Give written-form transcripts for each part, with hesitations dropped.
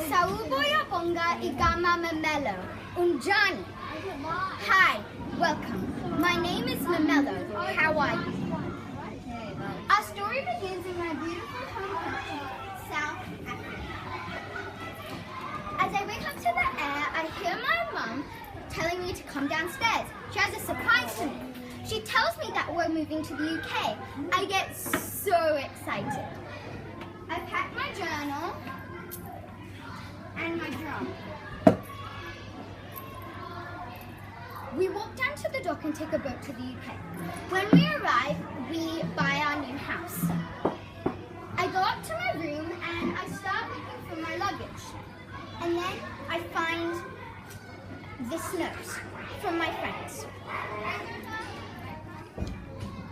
Sauboya bonga igama Mamello. Unjani. Hi, welcome. My name is Mamello. How are you? Our story begins in my beautiful home country, South Africa. As I wake up to the air, I hear my mum telling me to come downstairs. She has a surprise for me. She tells me that we're moving to the UK. I get so excited. I pack my journal and my drum. We walk down to the dock and take a boat to the UK. When we arrive, we buy our new house. I go up to my room and I start looking for my luggage. And then I find this note from my friends.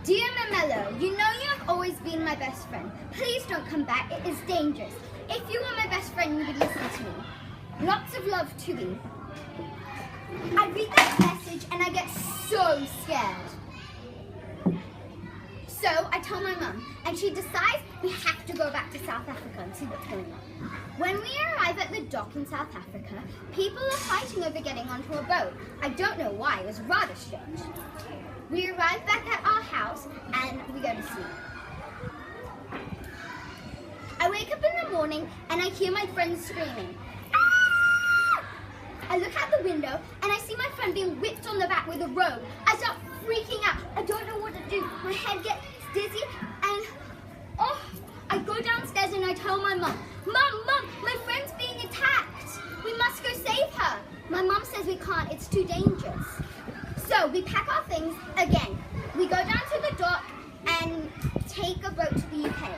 Dear Mamello, you know you have always been my best friend. Please don't come back, it is dangerous. If you were my best friend, you would listen to me. Lots of love to me. I read that message and I get so scared. So I tell my mum and she decides we have to go back to South Africa and see what's going on. When we arrive at the dock in South Africa, people are fighting over getting onto a boat. I don't know why, it was rather strange. We arrive back at our house and we go to sleep. I wake up in the morning and I hear my friends screaming. Ah! I look out the window and I see my friend being whipped on the back with a rope. I start freaking out. I don't know what to do. My head gets dizzy and I go downstairs and I tell my mum, Mum, my friend's being attacked. We must go save her. My mum says we can't, it's too dangerous. So we pack our things again. We go down to the dock and take a boat to the UK.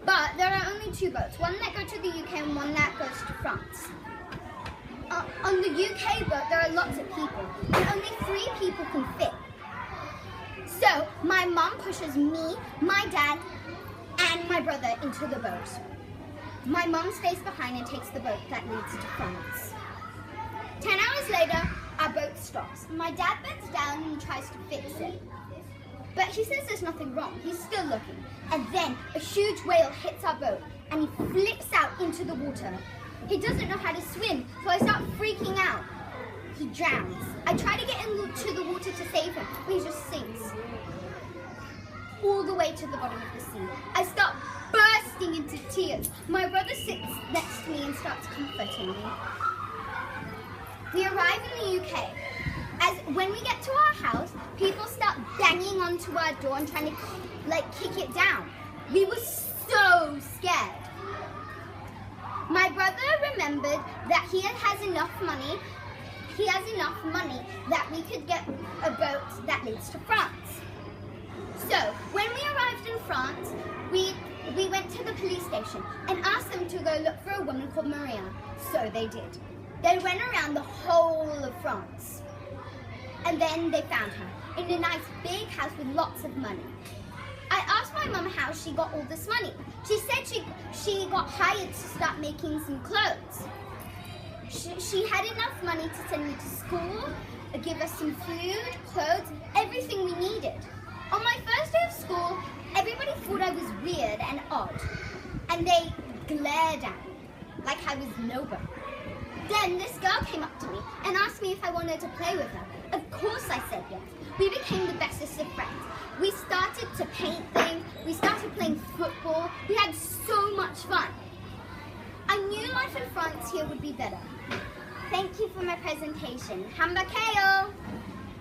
But there are only two boats, one that goes to the UK and one that goes to France. On the UK boat, there are lots of people, and only 3 people can fit. So my mum pushes me, my dad, and my brother into the boat. My mum stays behind and takes the boat that leads to France. 10 hours later, our boat stops. My dad bends down and tries to fix it. But he says there's nothing wrong. He's still looking. And then a huge whale hits our boat and he flips out into the water. He doesn't know how to swim, so I start freaking out. He drowns. I try to get into the water to save him, but he just sinks all the way to the bottom of the sea. I start bursting into tears. My brother sits next to me and starts comforting me. We arrive in the UK. When we get to our house, people start banging onto our door and trying to kick it down. We were so scared. My brother remembered that he has enough money that we could get a boat that leads to France. So when we arrived in France, we went to the police station and asked them to go look for a woman called Maria. So they did. They went around the whole of France. And then they found her in a nice big house with lots of money. I asked my mum how she got all this money. She said she got hired to start making some clothes. She had enough money to send me to school, give us some food, clothes, everything we needed. On my first day of school, everybody thought I was weird and odd. And they glared at me like I was nobody. Then this girl came up to me and asked me if I wanted to play with her. Of course I said yes. We became the bestest of friends. We started to paint things. We started playing football. We had so much fun. I knew life in France here would be better. Thank you for my presentation. Hambakeo!